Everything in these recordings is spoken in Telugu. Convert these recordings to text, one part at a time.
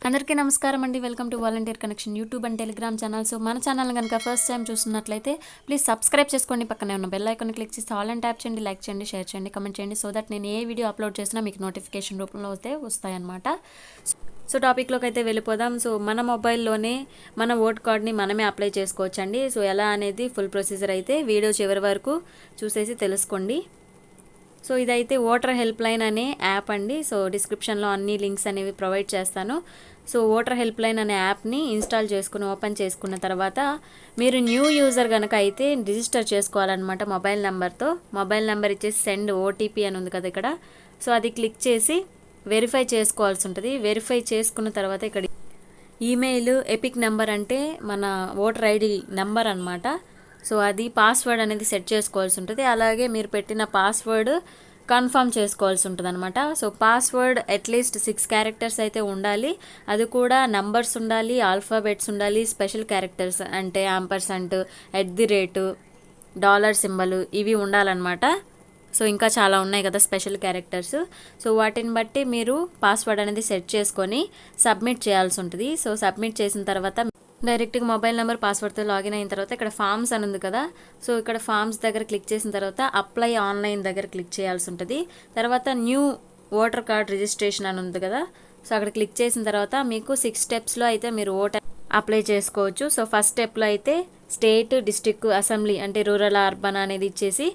అందరికీ నమస్కారం అండి. Welcome to volunteer connection YouTube and Telegram channel. So మన ఛానల్ కనుక ఫస్ట్ టైం చూస్తున్నట్లయితే ప్లీజ్ సబ్స్క్రైబ్ చేసుకోండి. పక్కనే ఉన్న బెల్ ఐకాన్ క్లిక్ చేసి ఆల్ అని ట్యాప్ చేయండి. లైక్ చేయండి, షేర్ చేయండి, కమెంట్ చేయండి. సో దట్ నేను ఏ వీడియో అప్లోడ్ చేసినా మీకు నోటిఫికేషన్ రూపంలో అయితే వస్తాయన్నమాట. సో టాపిక్లోకి అయితే వెళ్ళిపోదాం. సో మన మొబైల్లోనే మన ఓట్ కార్డ్ని మనమే అప్లై చేసుకోవచ్చండి. సో ఎలా అనేది ఫుల్ ప్రొసీజర్ అయితే వీడియో చివరి వరకు చూసేసి తెలుసుకోండి. సో ఇదైతే ఓటర్ హెల్ప్ లైన్ అనే యాప్ అండి. సో డిస్క్రిప్షన్లో అన్ని లింక్స్ అనేవి ప్రొవైడ్ చేస్తాను. సో ఓటర్ హెల్ప్ లైన్ అనే యాప్ని ఇన్స్టాల్ చేసుకుని ఓపెన్ చేసుకున్న తర్వాత మీరు న్యూ యూజర్ కనుక అయితే రిజిస్టర్ చేసుకోవాలన్నమాట మొబైల్ నెంబర్తో. మొబైల్ నెంబర్ ఇచ్చేసి సెండ్ ఓటీపీ అని ఉంది కదా ఇక్కడ. సో అది క్లిక్ చేసి వెరిఫై చేసుకోవాల్సి ఉంటుంది. వెరిఫై చేసుకున్న తర్వాత ఇక్కడ ఈమెయిల్ ఎపిక్ నెంబర్ అంటే మన ఓటర్ ఐడి నెంబర్ అనమాట. సో అది పాస్వర్డ్ అనేది సెట్ చేసుకోవాల్సి ఉంటుంది. అలాగే మీరు పెట్టిన పాస్వర్డ్ కన్ఫర్మ్ చేసుకోవాల్సి ఉంటుంది అనమాట. సో పాస్వర్డ్ అట్లీస్ట్ 6 క్యారెక్టర్స్ అయితే ఉండాలి. అది కూడా నంబర్స్ ఉండాలి, ఆల్ఫాబెట్స్ ఉండాలి, స్పెషల్ క్యారెక్టర్స్ అంటే యాంపర్సెంట్, $, ఇవి ఉండాలన్నమాట. సో ఇంకా చాలా ఉన్నాయి కదా స్పెషల్ క్యారెక్టర్స్. సో వాటిని బట్టి మీరు పాస్వర్డ్ అనేది సెట్ చేసుకొని సబ్మిట్ చేయాల్సి ఉంటుంది. సో సబ్మిట్ చేసిన తర్వాత డైరెక్ట్గా మొబైల్ నెంబర్ పాస్వర్డ్తో లాగిన్ అయిన తర్వాత ఇక్కడ ఫామ్స్ అని ఉంది కదా. సో ఇక్కడ ఫామ్స్ దగ్గర క్లిక్ చేసిన తర్వాత అప్లై ఆన్లైన్ దగ్గర క్లిక్ చేయాల్సి ఉంటుంది. తర్వాత న్యూ ఓటర్ కార్డ్ రిజిస్ట్రేషన్ అని ఉంది కదా. సో అక్కడ క్లిక్ చేసిన తర్వాత మీకు 6 స్టెప్స్లో అయితే మీరు ఓటర్ అప్లై చేసుకోవచ్చు. సో ఫస్ట్ స్టెప్లో అయితే స్టేట్, డిస్ట్రిక్ట్, అసెంబ్లీ అంటే రూరల్, అర్బన్ అనేది ఇచ్చేసి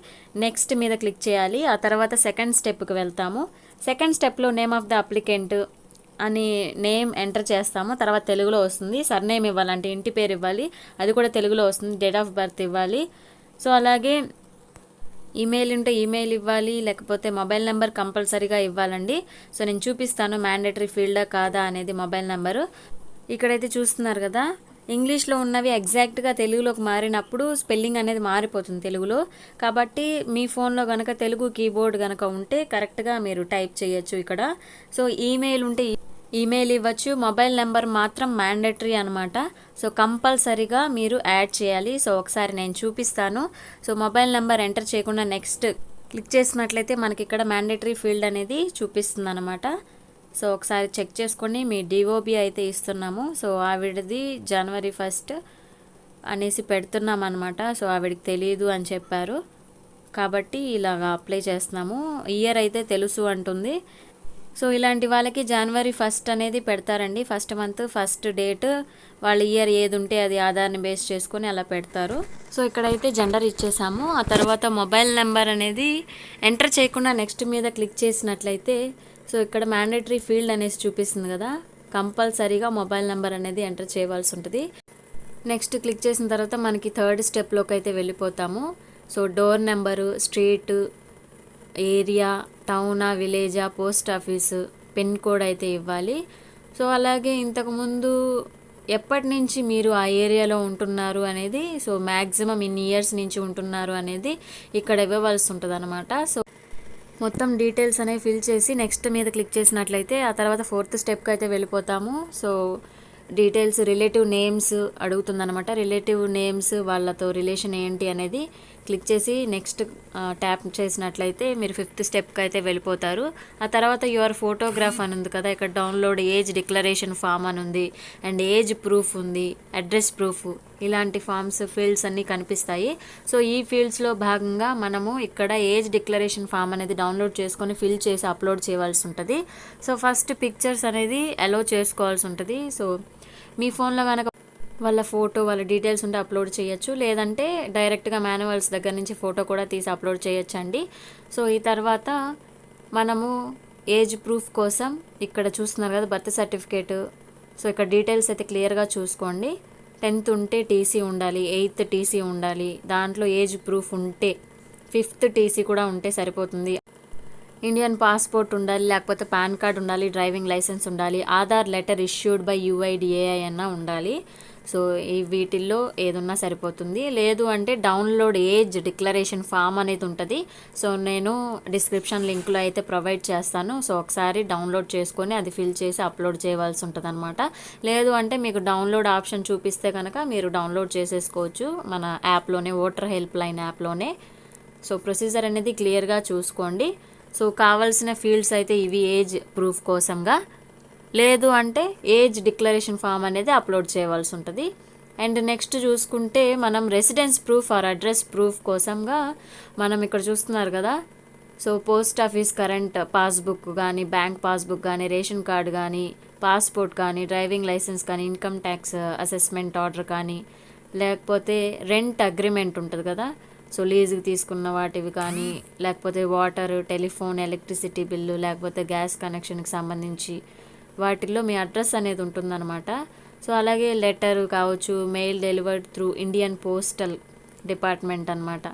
నెక్స్ట్ మీద క్లిక్ చేయాలి. ఆ తర్వాత సెకండ్ స్టెప్కి వెళ్తాము. సెకండ్ స్టెప్లో నేమ్ ఆఫ్ ద అప్లికెంట్ అని నేమ్ ఎంటర్ చేస్తాము. తర్వాత తెలుగులో వస్తుంది. సర్నేమ్ ఇవ్వాలంటే ఇంటి పేరు ఇవ్వాలి, అది కూడా తెలుగులో వస్తుంది. డేట్ ఆఫ్ బర్త్ ఇవ్వాలి. సో అలాగే ఈమెయిల్ ఉంటే ఈమెయిల్ ఇవ్వాలి, లేకపోతే మొబైల్ నెంబర్ కంపల్సరీగా ఇవ్వాలండి. సో నేను చూపిస్తాను మ్యాండేటరీ ఫీల్డా కాదా అనేది మొబైల్ నెంబరు. ఇక్కడైతే చూస్తున్నారు కదా, ఇంగ్లీష్లో ఉన్నవి ఎగ్జాక్ట్గా తెలుగులోకి మారినప్పుడు స్పెల్లింగ్ అనేది మారిపోతుంది తెలుగులో. కాబట్టి మీ ఫోన్లో కనుక తెలుగు కీబోర్డ్ కనుక ఉంటే కరెక్ట్గా మీరు టైప్ చేయొచ్చు ఇక్కడ. సో ఈమెయిల్ ఉంటే ఈమెయిల్ ఇవ్వచ్చు. మొబైల్ నెంబర్ మాత్రం మ్యాండేటరీ అనమాట. సో కంపల్సరీగా మీరు యాడ్ చేయాలి. సో ఒకసారి నేను చూపిస్తాను. సో మొబైల్ నెంబర్ ఎంటర్ చేయకుండా నెక్స్ట్ క్లిక్ చేసినట్లయితే మనకి ఇక్కడ మ్యాండేటరీ ఫీల్డ్ అనేది చూపిస్తుంది అనమాట. సో ఒకసారి చెక్ చేసుకోండి. మీ డిఓబి అయితే ఇస్తున్నాము. సో ఆవిడది జనవరి 1 అనేసి పెడుతున్నాం అనమాట. సో ఆవిడకి తెలియదు అని చెప్పారు కాబట్టి ఇలాగా అప్లై చేస్తున్నాము. ఇయర్ అయితే తెలుసు అంటుంది. సో ఇలాంటి వాళ్ళకి జనవరి 1 అనేది పెడతారండి. ఫస్ట్ మంత్ ఫస్ట్ డేట్ వాళ్ళ ఇయర్ ఏది ఉంటే అది ఆధార్ని బేస్ చేసుకొని అలా పెడతారు. సో ఇక్కడైతే జెండర్ ఇచ్చేసాము. ఆ తర్వాత మొబైల్ నెంబర్ అనేది ఎంటర్ చేయకుండా నెక్స్ట్ మీద క్లిక్ చేసినట్లయితే సో ఇక్కడ మ్యాండేటరీ ఫీల్డ్ అనేసి చూపిస్తుంది కదా, కంపల్సరీగా మొబైల్ నెంబర్ అనేది ఎంటర్ చేయవలసి ఉంటుంది. నెక్స్ట్ క్లిక్ చేసిన తర్వాత మనకి థర్డ్ స్టెప్లోకి అయితే వెళ్ళిపోతాము. So door number, street, area, టౌనా, విలేజా, పోస్ట్ ఆఫీసు, పిన్ కోడ్ అయితే ఇవ్వాలి. సో అలాగే ఇంతకుముందు ఎప్పటి నుంచి మీరు ఆ ఏరియాలో ఉంటున్నారు అనేది, సో మ్యాక్సిమం ఇన్ని ఇయర్స్ నుంచి ఉంటున్నారు అనేది ఇక్కడ ఇవ్వవలసి ఉంటుంది అనమాట. సో మొత్తం డీటెయిల్స్ అనేవి ఫిల్ చేసి నెక్స్ట్ మీద క్లిక్ చేసినట్లయితే ఆ తర్వాత ఫోర్త్ స్టెప్కి అయితే వెళ్ళిపోతాము. సో డీటెయిల్స్, రిలేటివ్ నేమ్స్ అడుగుతుందన్నమాట. రిలేటివ్ నేమ్స్ వాళ్ళతో రిలేషన్ ఏంటి అనేది క్లిక్ చేసి నెక్స్ట్ ట్యాప్ చేసినట్లయితే మీరు 5th స్టెప్కి అయితే వెళ్ళిపోతారు. ఆ తర్వాత యువర్ ఫోటోగ్రాఫ్ అని ఉంది కదా, ఇక్కడ డౌన్లోడ్ ఏజ్ డిక్లరేషన్ ఫామ్ అని ఉంది, అండ్ ఏజ్ ప్రూఫ్ ఉంది, అడ్రస్ ప్రూఫ్, ఇలాంటి ఫామ్స్, ఫీల్డ్స్ అన్నీ కనిపిస్తాయి. సో ఈ ఫీల్డ్స్లో భాగంగా మనము ఇక్కడ ఏజ్ డిక్లరేషన్ ఫామ్ అనేది డౌన్లోడ్ చేసుకొని ఫిల్ చేసి అప్లోడ్ చేయవలసి ఉంటుంది. సో ఫస్ట్ పిక్చర్స్ అనేది అలో చేసుకోవాల్సి ఉంటుంది. సో మీ ఫోన్లో కనుక వాళ్ళ ఫోటో, వాళ్ళ డీటెయిల్స్ ఉంటే అప్లోడ్ చేయొచ్చు, లేదంటే డైరెక్ట్గా మాన్యువల్స్ దగ్గర నుంచి ఫోటో కూడా తీసి అప్లోడ్ చేయొచ్చండి. సో ఈ తర్వాత మనము ఏజ్ ప్రూఫ్ కోసం ఇక్కడ చూస్తున్నారు కదా బర్త్ సర్టిఫికేట్. సో ఇక్కడ డీటెయిల్స్ అయితే క్లియర్గా చూసుకోండి. 10th ఉంటే టీసీ ఉండాలి, 8th టీసీ ఉండాలి, దాంట్లో ఏజ్ ప్రూఫ్ ఉంటే 5th టీసీ కూడా ఉంటే సరిపోతుంది. ఇండియన్ పాస్పోర్ట్ ఉండాలి, లేకపోతే పాన్ కార్డ్ ఉండాలి, డ్రైవింగ్ లైసెన్స్ ఉండాలి, Aadhaar letter issued by UIDAI అన్న ఉండాలి. సో ఈ వీటిల్లో ఏదున్నా సరిపోతుంది. లేదు అంటే డౌన్లోడ్ ఏజ్ డిక్లరేషన్ ఫామ్ అనేది ఉంటుంది. సో నేను డిస్క్రిప్షన్ లింక్లో అయితే ప్రొవైడ్ చేస్తాను. సో ఒకసారి డౌన్లోడ్ చేసుకొని అది ఫిల్ చేసి అప్లోడ్ చేయవలసి ఉంటుంది అనమాట. లేదు అంటే మీకు డౌన్లోడ్ ఆప్షన్ చూపిస్తే కనుక మీరు డౌన్లోడ్ చేసేసుకోవచ్చు మన యాప్లోనే, ఓటర్ హెల్ప్ లైన్ యాప్లోనే. సో ప్రొసీజర్ అనేది క్లియర్గా చూసుకోండి. సో కావాల్సిన ఫీల్డ్స్ అయితే ఇవి ఏజ్ ప్రూఫ్ కోసంగా. లేదు అంటే ఏజ్ డిక్లరేషన్ ఫామ్ అనేది అప్లోడ్ చేయవలసి ఉంటుంది. అండ్ నెక్స్ట్ చూసుకుంటే మనం residence proof or address proof కోసంగా మనం ఇక్కడ చూస్తున్నారు కదా, so post office current passbook కానీ, బ్యాంక్ పాస్బుక్ కానీ, రేషన్ కార్డు కానీ, పాస్పోర్ట్ కానీ, డ్రైవింగ్ లైసెన్స్ కానీ, ఇన్కమ్ ట్యాక్స్ అసెస్మెంట్ ఆర్డర్ కానీ, లేకపోతే రెంట్ అగ్రిమెంట్ ఉంటుంది కదా, సో లీజుకి తీసుకున్న వాటివి కానీ, లేకపోతే వాటర్, టెలిఫోన్, ఎలక్ట్రిసిటీ బిల్లు, లేకపోతే గ్యాస్ కనెక్షన్కి సంబంధించి వాటిల్లో మీ అడ్రస్ అనేది ఉంటుందన్నమాట. సో అలాగే లెటర్ కావచ్చు, mail delivered through Indian postal department అనమాట.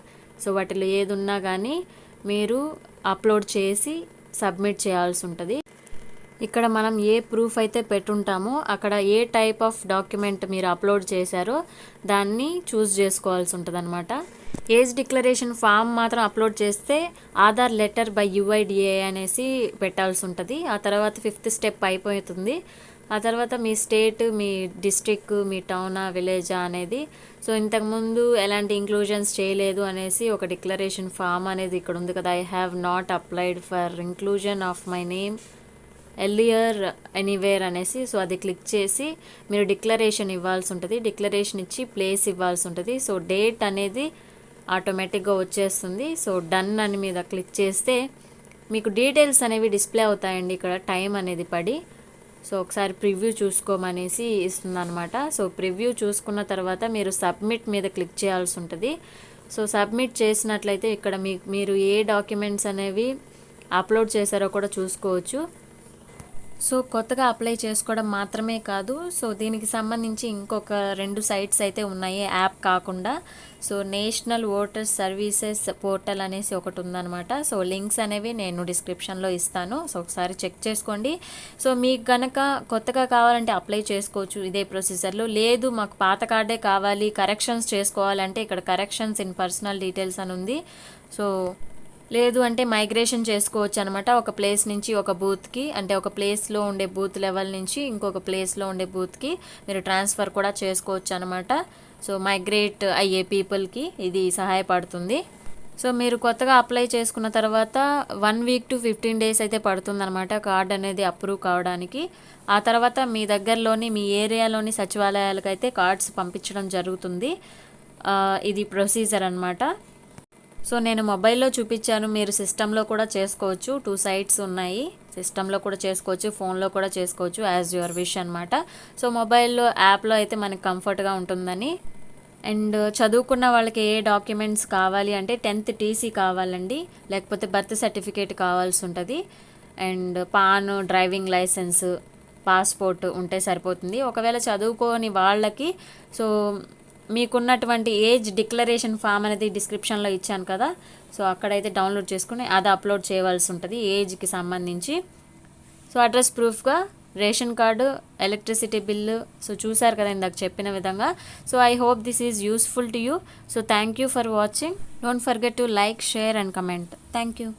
సో వాటిలో ఏది ఉన్నా కానీ మీరు అప్లోడ్ చేసి సబ్మిట్ చేయాల్సి ఉంటుంది. ఇక్కడ మనం ఏ ప్రూఫ్ అయితే పెట్టుంటామో అక్కడ ఏ టైప్ ఆఫ్ డాక్యుమెంట్ మీరు అప్లోడ్ చేశారో దాన్ని చూస్ చేసుకోవాల్సి ఉంటుంది అనమాట. ఏజ్ డిక్లరేషన్ ఫామ్ మాత్రం అప్లోడ్ చేస్తే ఆధార్ లెటర్ బై యుఐడిఏ అనేసి పెట్టాల్సి ఉంటుంది. ఆ తర్వాత 5th స్టెప్ అయిపోతుంది. ఆ తర్వాత మీ స్టేట్, మీ డిస్ట్రిక్ట్, మీ టౌనా, విలేజా అనేది, సో ఇంతకుముందు ఎలాంటి ఇంక్లూజన్స్ చేయలేదు అనేసి ఒక డిక్లరేషన్ ఫామ్ అనేది ఇక్కడ ఉంది కదా, I have not applied for inclusion of my name earlier anywhere అనేసి, సో అది క్లిక్ చేసి మీరు డిక్లరేషన్ ఇవ్వాల్సి ఉంటుంది. డిక్లరేషన్ ఇచ్చి ప్లేస్ ఇవ్వాల్సి ఉంటుంది. సో డేట్ అనేది ఆటోమేటిక్గా వచ్చేస్తుంది. సో డన్ అని మీద క్లిక్ చేస్తే మీకు డీటెయిల్స్ అనేవి డిస్ప్లే అవుతాయండి ఇక్కడ టైం అనేది పడి. సో ఒకసారి ప్రివ్యూ చూసుకోమనేసి ఇస్తుంది అనమాట. సో ప్రివ్యూ చూసుకున్న తర్వాత మీరు సబ్మిట్ మీద క్లిక్ చేయాల్సి ఉంటుంది. సో సబ్మిట్ చేసినట్లయితే ఇక్కడ మీరు ఏ డాక్యుమెంట్స్ అనేవి అప్లోడ్ చేశారో కూడా చూసుకోవచ్చు. సో కొత్తగా అప్లై చేసుకోవడం మాత్రమే కాదు, సో దీనికి సంబంధించి ఇంకొక 2 సైట్స్ అయితే ఉన్నాయి యాప్ కాకుండా. So national voters services portal అనేసి ఒకటి ఉందన్నమాట. సో లింక్స్ అనేవి నేను డిస్క్రిప్షన్లో ఇస్తాను. సో ఒకసారి చెక్ చేసుకోండి. సో మీకు కనుక కొత్తగా కావాలంటే అప్లై చేసుకోవచ్చు ఇదే ప్రొసీజర్లో. లేదు మాకు పాత కార్డే కావాలి, కరెక్షన్స్ చేసుకోవాలంటే ఇక్కడ కరెక్షన్స్ ఇన్ పర్సనల్ డీటెయిల్స్ అని ఉంది. సో లేదు అంటే మైగ్రేషన్ చేసుకోవచ్చు అనమాట. ఒక ప్లేస్ నుంచి ఒక బూత్కి, అంటే ఒక ప్లేస్లో ఉండే బూత్ లెవెల్ నుంచి ఇంకొక ప్లేస్లో ఉండే బూత్కి మీరు ట్రాన్స్ఫర్ కూడా చేసుకోవచ్చు అనమాట. సో మైగ్రేట్ అయ్యే పీపుల్కి ఇది సహాయపడుతుంది. సో మీరు కొత్తగా అప్లై చేసుకున్న తర్వాత 1 వీక్ to 15 days అయితే పడుతుందన్నమాట కార్డ్ అనేది అప్రూవ్ కావడానికి. ఆ తర్వాత మీ దగ్గరలోని మీ ఏరియాలోని సచివాలయాలకు అయితే కార్డ్స్ పంపించడం జరుగుతుంది. ఇది ప్రొసీజర్ అనమాట. సో నేను మొబైల్లో చూపించాను, మీరు సిస్టంలో కూడా చేసుకోవచ్చు. 2 sites ఉన్నాయి, సిస్టంలో కూడా చేసుకోవచ్చు, ఫోన్లో కూడా చేసుకోవచ్చు, యాజ్ యువర్ విష్ అనమాట. సో మొబైల్లో యాప్లో అయితే మనకి కంఫర్ట్గా ఉంటుందని. అండ్ చదువుకున్న వాళ్ళకి ఏ డాక్యుమెంట్స్ కావాలి అంటే 10th TC కావాలండి, లేకపోతే బర్త్ సర్టిఫికేట్ కావాల్సి ఉంటుంది. And PAN, driving licence, passport ఉంటే సరిపోతుంది. ఒకవేళ చదువుకోని వాళ్ళకి సో మీకున్నటువంటి ఏజ్ డిక్లరేషన్ ఫామ్ అనేది డిస్క్రిప్షన్లో ఇచ్చాను కదా, సో అక్కడైతే డౌన్లోడ్ చేసుకుని అది అప్లోడ్ చేయవలసి ఉంటుంది ఏజ్కి సంబంధించి. సో అడ్రస్ ప్రూఫ్గా ration card, electricity bill, so చూసారు కదా ఇందాక చెప్పిన విధంగా. So I hope this is useful to you. So thank you for watching. Don't forget to like, share and comment. Thank you.